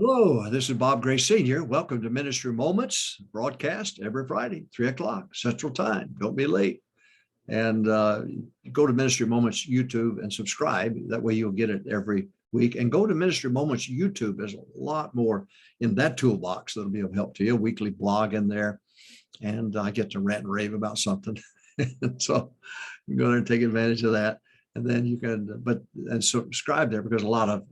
Hello, this is Bob Gray Sr. Welcome to Ministry Moments, broadcast every Friday, 3 o'clock Central Time. Don't be late. And go to Ministry Moments YouTube and subscribe. That way you'll get it every week. And go to Ministry Moments YouTube. There's a lot more in that toolbox that'll be of help to you. A weekly blog in there. And I get to rant and rave about something. So you go there and take advantage of that. And then you can, and subscribe there because a lot of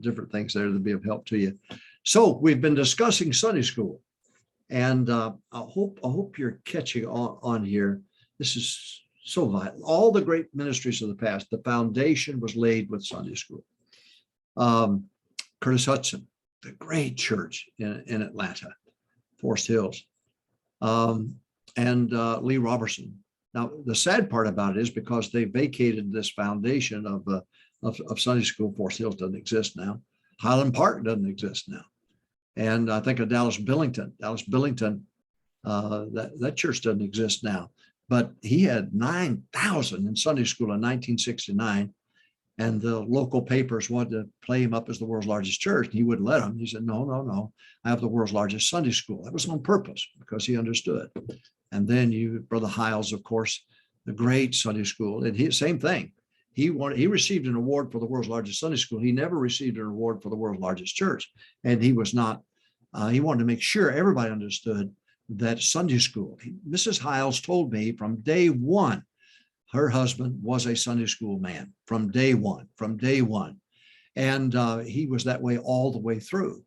different things there to be of help to you. So we've been discussing Sunday school, and I hope you're catching on here. This is so vital. All the great ministries of the past, the foundation was laid with Sunday school. Curtis Hudson, the great church in Atlanta, Forest Hills, and Lee Robertson. Now, the sad part about it is because they vacated this foundation of Sunday school. Forest Hills doesn't exist now. Highland Park doesn't exist now. And I think of Dallas Billington, that church doesn't exist now. But he had 9,000 in Sunday school in 1969. And the local papers wanted to play him up as the world's largest church. And he wouldn't let them. He said, no, I have the world's largest Sunday school. That was on purpose because he understood. And then Brother Hiles, of course, the great Sunday school. And same thing. He received an award for the world's largest Sunday school. He never received an award for the world's largest church. And he was not, he wanted to make sure everybody understood that Sunday school. Mrs. Hiles told me from day one, her husband was a Sunday school man from day one. And he was that way all the way through.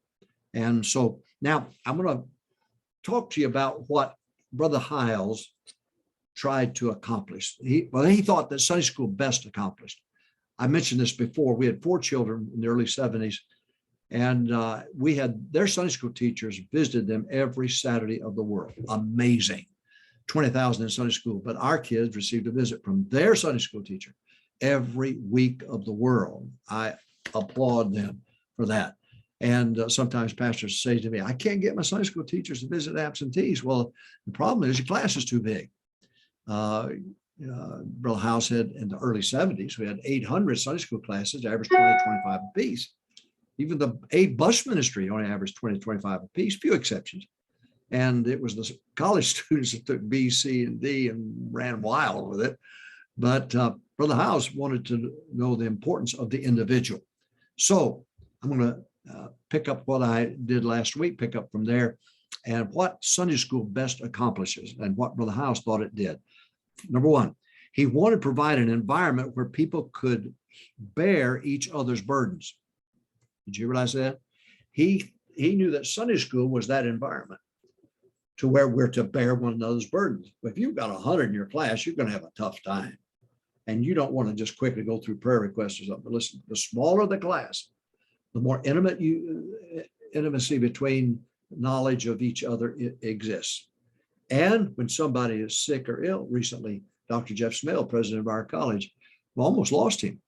And so now I'm going to talk to you about what Brother Hiles tried to accomplish. He thought that Sunday school best accomplished. I mentioned this before. We had 4 children in the early 70s, and we had their Sunday school teachers visited them every Saturday of the world. Amazing. 20,000 in Sunday school, but our kids received a visit from their Sunday school teacher every week of the world. I applaud them for that. And sometimes pastors say to me, I can't get my Sunday school teachers to visit absentees. Well, the problem is your class is too big. Brother House had in the early 70s, we had 800 Sunday school classes, average 20, 25 apiece. Even the 8 bus ministry only averaged 20, 25 apiece, few exceptions. And it was the college students that took B, C, and D and ran wild with it. But Brother House wanted to know the importance of the individual. So I'm going to pick up what I did last week, pick up from there, and what Sunday school best accomplishes and what Brother House thought it did. Number one, he wanted to provide an environment where people could bear each other's burdens. Did you realize that? He knew that Sunday school was that environment to where we're to bear one another's burdens. But if you've got 100 in your class, you're going to have a tough time. And you don't want to just quickly go through prayer requests or something. But listen, the smaller the class, the more intimacy between knowledge of each other exists. And when somebody is sick or ill, recently, Dr. Jeff Smale, president of our college, we almost lost him.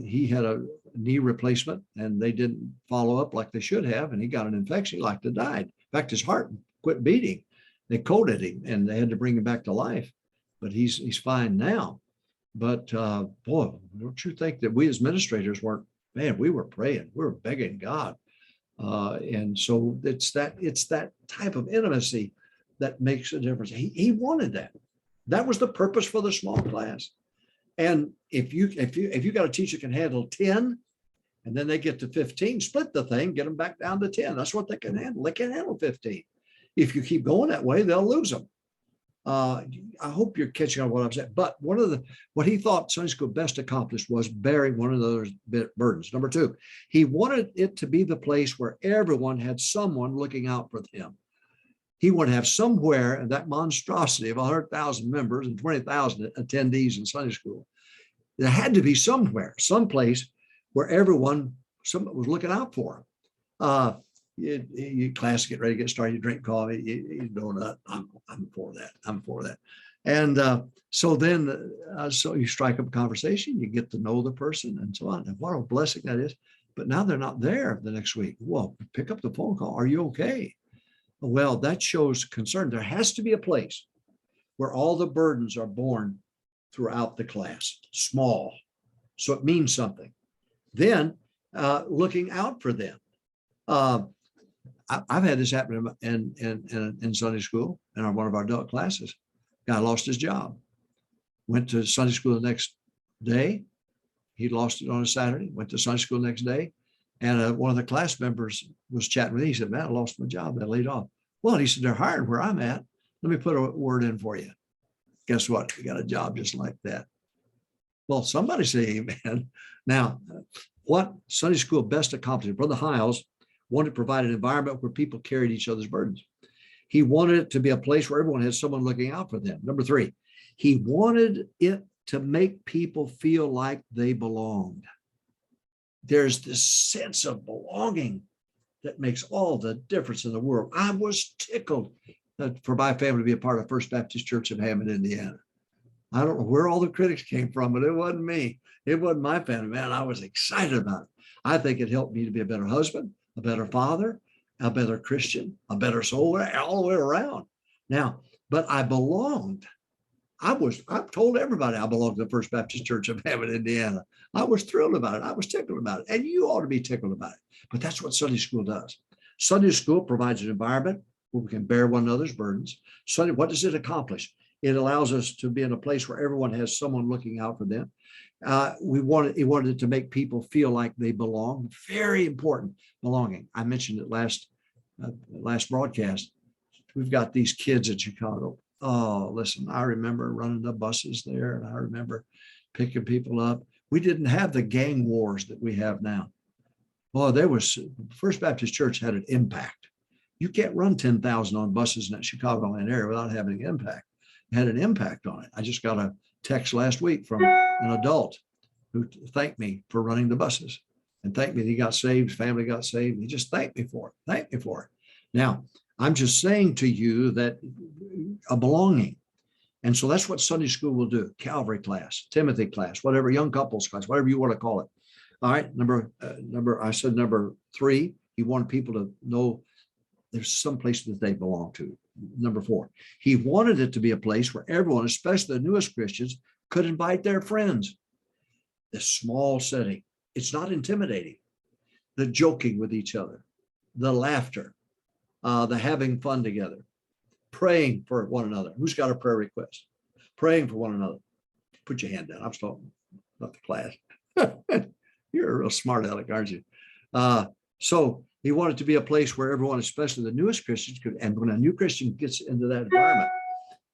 He had a knee replacement and they didn't follow up like they should have. And he got an infection, he like to died. In fact, his heart quit beating. They coded him and they had to bring him back to life. But he's fine now. But boy, don't you think that we as administrators weren't, man, we were praying, we were begging God. And so it's that type of intimacy that makes a difference. He wanted that. That was the purpose for the small class. And if you got a teacher can handle 10 and then they get to 15, split the thing, get them back down to 10. That's what they can handle. They can handle 15. If you keep going that way, they'll lose them. I hope you're catching on what I'm saying. But what he thought Sunday school best accomplished was bearing one another's burdens. Number 2, he wanted it to be the place where everyone had someone looking out for them. He would have somewhere in that monstrosity of 100,000 members and 20,000 attendees in Sunday school. There had to be somewhere, someplace where someone was looking out for him. You class get ready to get started, you drink coffee, you donut. I'm for that. And so then so you strike up a conversation, you get to know the person and so on. And what a blessing that is. But now they're not there the next week. Well, pick up the phone call. Are you okay? Well, that shows concern. There has to be a place where all the burdens are borne throughout the class, small. So it means something. Then looking out for them. Uh, I've had this happen in Sunday school in one of our adult classes. Guy lost his job, went to Sunday school the next day. He lost it on a Saturday, went to Sunday school the next day. And one of the class members was chatting with me. He said, man, I lost my job. They laid off. Well, he said, they're hiring where I'm at. Let me put a word in for you. Guess what? You got a job just like that. Well, somebody say amen. Now, what Sunday school best accomplished? Brother Hiles wanted to provide an environment where people carried each other's burdens. He wanted it to be a place where everyone had someone looking out for them. Number three, he wanted it to make people feel like they belonged. There's this sense of belonging that makes all the difference in the world. I was tickled for my family to be a part of First Baptist Church of Hammond, Indiana. I don't know where all the critics came from, but it wasn't me. It wasn't my family, man. I was excited about it. I think it helped me to be a better husband, a better father, a better Christian, a better soul, all the way around. Now, but I belonged. I've told everybody I belong to the First Baptist Church of Hammond, Indiana. I was thrilled about it. I was tickled about it. And you ought to be tickled about it. But that's what Sunday school does. Sunday school provides an environment where we can bear one another's burdens. Sunday, what does it accomplish? It allows us to be in a place where everyone has someone looking out for them. He wanted to make people feel like they belong. Very important, belonging. I mentioned it last broadcast. We've got these kids in Chicago. Oh, listen, I remember running the buses there, and I remember picking people up. We didn't have the gang wars that we have now. Well, First Baptist Church had an impact. You can't run 10,000 on buses in that Chicagoland area without having an impact. It had an impact on it. I just got a text last week from an adult who thanked me for running the buses and thanked me that he got saved, his family got saved. He just thanked me for it. Thanked me for it. Now, I'm just saying to you that a belonging. And so that's what Sunday school will do. Calvary class, Timothy class, whatever, young couples class, whatever you want to call it. All right. I said number three, he wanted people to know there's some place that they belong to. Number four, he wanted it to be a place where everyone, especially the newest Christians, could invite their friends. This small setting, it's not intimidating. The joking with each other, the laughter, the having fun together, praying for one another. Who's got a prayer request? Praying for one another. Put your hand down. I'm talking about the class. You're a real smart aleck, aren't you? So he wanted to be a place where everyone, especially the newest Christians, could, and when a new Christian gets into that environment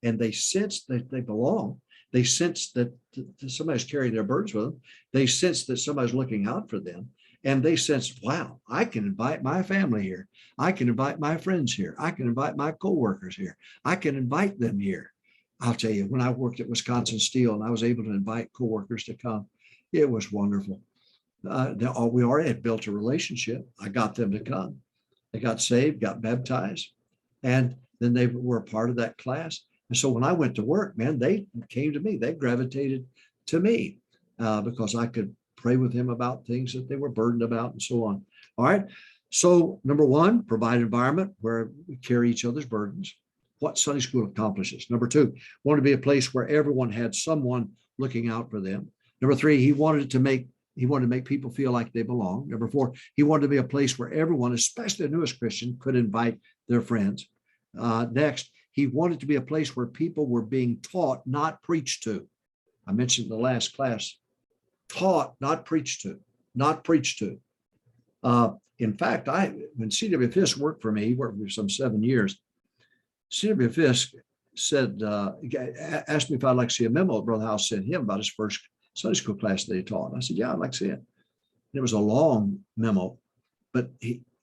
and they sense that they belong, they sense that somebody's carrying their burdens with them, they sense that somebody's looking out for them, and they sense, wow, I can invite my family here. I can invite my friends here. I can invite my coworkers here. I can invite them here. I'll tell you, when I worked at Wisconsin Steel and I was able to invite coworkers to come, it was wonderful. We already had built a relationship. I got them to come. They got saved, got baptized, and then they were a part of that class. And so when I went to work, man, they came to me. They gravitated to me because I could pray with them about things that they were burdened about and so on. All right. So number one, provide an environment where we carry each other's burdens. What Sunday school accomplishes. Number two, wanted to be a place where everyone had someone looking out for them. Number three, he wanted to make people feel like they belong. Number four, he wanted to be a place where everyone, especially the newest Christian, could invite their friends. Next, he wanted to be a place where people were being taught, not preached to. I mentioned in the last class, taught, not preached to, not preached to. In fact, when C.W. Fisk worked for me, he worked for me some 7 years. C.W. Fisk said, asked me if I'd like to see a memo Brother House sent him about his first Sunday school class that he taught. I said, yeah, I'd like to see it. And it was a long memo, but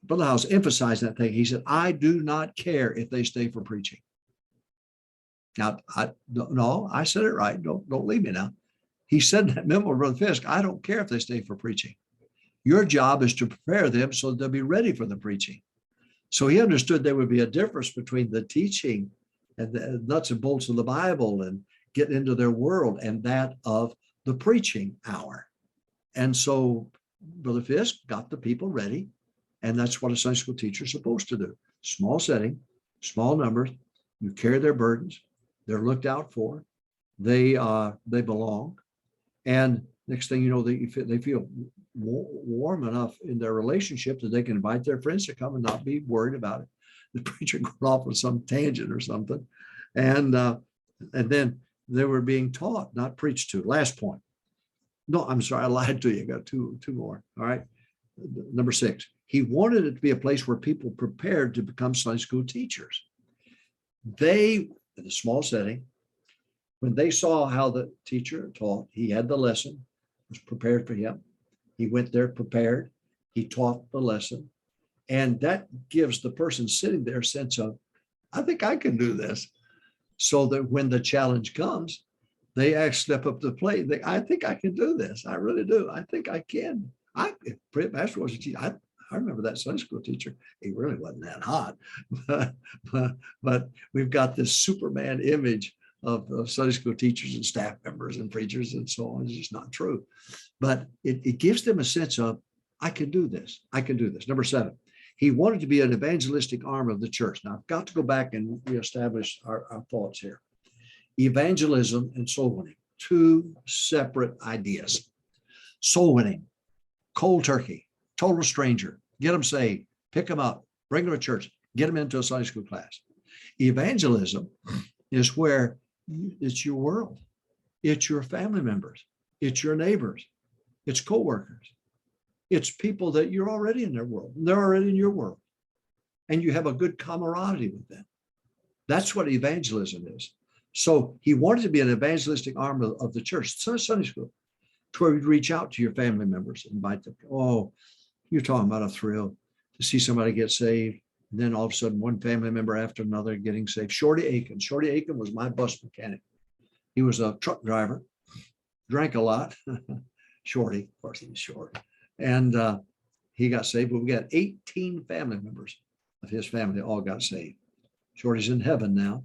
Brother House emphasized that thing. He said, I do not care if they stay for preaching. Now, I said it right. Don't leave me now. He said that memo, Brother Fisk, I don't care if they stay for preaching. Your job is to prepare them so that they'll be ready for the preaching. So he understood there would be a difference between the teaching and the nuts and bolts of the Bible and getting into their world and that of the preaching hour. And so Brother Fisk got the people ready. And that's what a Sunday school teacher is supposed to do. Small setting, small numbers, you carry their burdens, they're looked out for, they belong. And next thing you know, they feel warm enough in their relationship that they can invite their friends to come and not be worried about it. The preacher going off on some tangent or something. And then they were being taught, not preached to. Last point. No, I'm sorry, I lied to you. I got two more. All right. Number 6, he wanted it to be a place where people prepared to become Sunday school teachers. They, in a small setting, when they saw how the teacher taught, he had the lesson, was prepared for him. He went there prepared. He taught the lesson. And that gives the person sitting there a sense of, I think I can do this. So that when the challenge comes, they actually step up to the plate. I think I can do this. I really do. I think I can. Pastor was a teacher. I remember that Sunday school teacher. He really wasn't that hot, but we've got this Superman image of Sunday school teachers and staff members and preachers and so on. It's just not true. But it gives them a sense of, I can do this. I can do this. Number 7, he wanted to be an evangelistic arm of the church. Now, I've got to go back and reestablish our thoughts here. Evangelism and soul winning, 2 separate ideas. Soul winning, cold turkey, total stranger, get them saved, pick them up, bring them to church, get them into a Sunday school class. Evangelism is where it's your world. It's your family members. It's your neighbors. It's coworkers. It's people that you're already in their world. They're already in your world. And you have a good camaraderie with them. That's what evangelism is. So he wanted to be an evangelistic arm of the church, Sunday school, to where you'd reach out to your family members, invite them. Oh, you're talking about a thrill to see somebody get saved. And then all of a sudden, one family member after another getting saved. Shorty Aiken. Shorty Aiken was my bus mechanic. He was a truck driver, drank a lot. Shorty, of course, he was short. And he got saved. But we got 18 family members of his family all got saved. Shorty's in heaven now.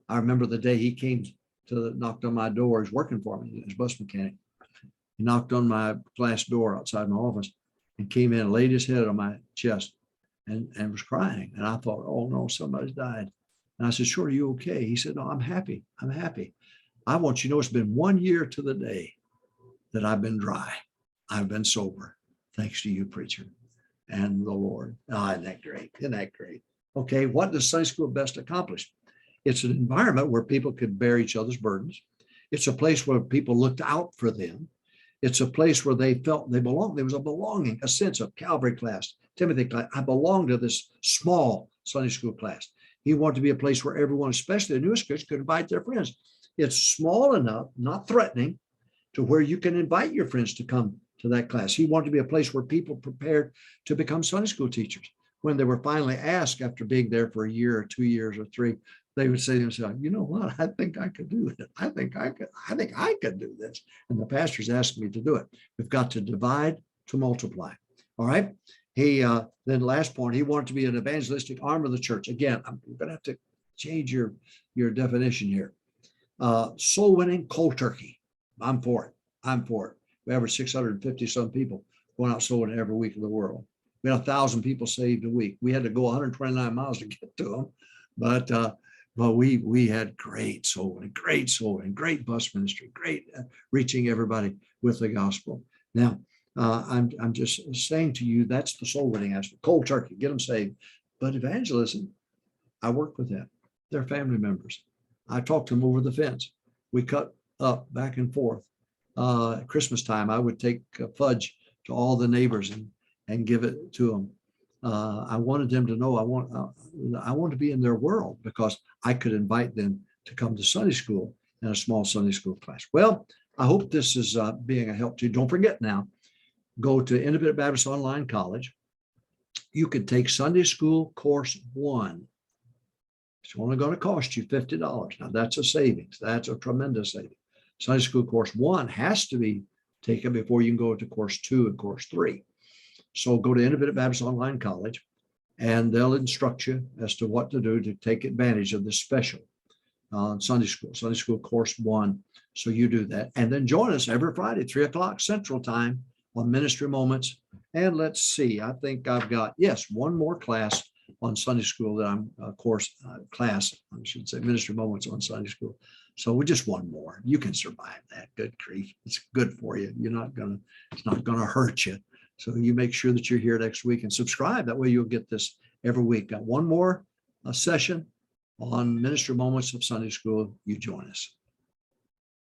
I remember the day he came knocked on my door. He's working for me, his bus mechanic. He knocked on my glass door outside my office and came in and laid his head on my chest and was crying. And I thought, oh no, somebody's died. And I said, sure, are you okay? He said, no, I'm happy. I'm happy. I want you to know it's been 1 year to the day that I've been dry. I've been sober. Thanks to you, preacher, and the Lord. Oh, isn't that great? Isn't that great? Okay, what does Sunday school best accomplish? It's an environment where people could bear each other's burdens. It's a place where people looked out for them. It's a place where they felt they belonged. There was a belonging, a sense of Calvary class, Timothy class. I belong to this small Sunday school class. He wanted to be a place where everyone, especially the newest Christians, could invite their friends. It's small enough, not threatening, to where you can invite your friends to come to that class. He wanted to be a place where people prepared to become Sunday school teachers. When they were finally asked after being there for a year or 2 years or 3, they would say to themselves, you know what, I think I could do it. I think I could do this. And the pastor's asked me to do it. We've got to divide to multiply. All right. He then last point, he wanted to be an evangelistic arm of the church. Again, I'm going to have to change your definition here. Soul winning, cold turkey. I'm for it. I'm for it. We average 650 some people going out soul winning every week in the world. We had 1,000 people saved a week. We had to go 129 miles to get to them, but we had great soul winning, great bus ministry, great reaching everybody with the gospel. Now, I'm just saying to you, that's the soul winning aspect. Cold turkey, get them saved. But evangelism, I work with them. They're family members. I talk to them over the fence. We cut up back and forth. At Christmas time, I would take fudge to all the neighbors and give it to them. I wanted them to know I want to be in their world because I could invite them to come to Sunday school in a small Sunday school class. Well, I hope this is being a help to you. Don't forget now, go to Independent Baptist Online College. You could take Sunday School Course 1. It's only going to cost you $50. Now, that's a savings. That's a tremendous savings. Sunday School Course 1 has to be taken before you can go to Course 2 and Course 3. So go to Independent Baptist Online College, and they'll instruct you as to what to do to take advantage of this special Sunday School Course 1. So you do that. And then join us every Friday, 3 o'clock Central Time on Ministry Moments. And let's see, I think I've got, yes, one more class on Sunday School that I'm, Ministry Moments on Sunday School. So we just one more. You can survive that. Good grief. It's good for you. It's not going to hurt you. So you make sure that you're here next week and subscribe. That way you'll get this every week. Got one more session on Ministry Moments of Sunday School. You join us.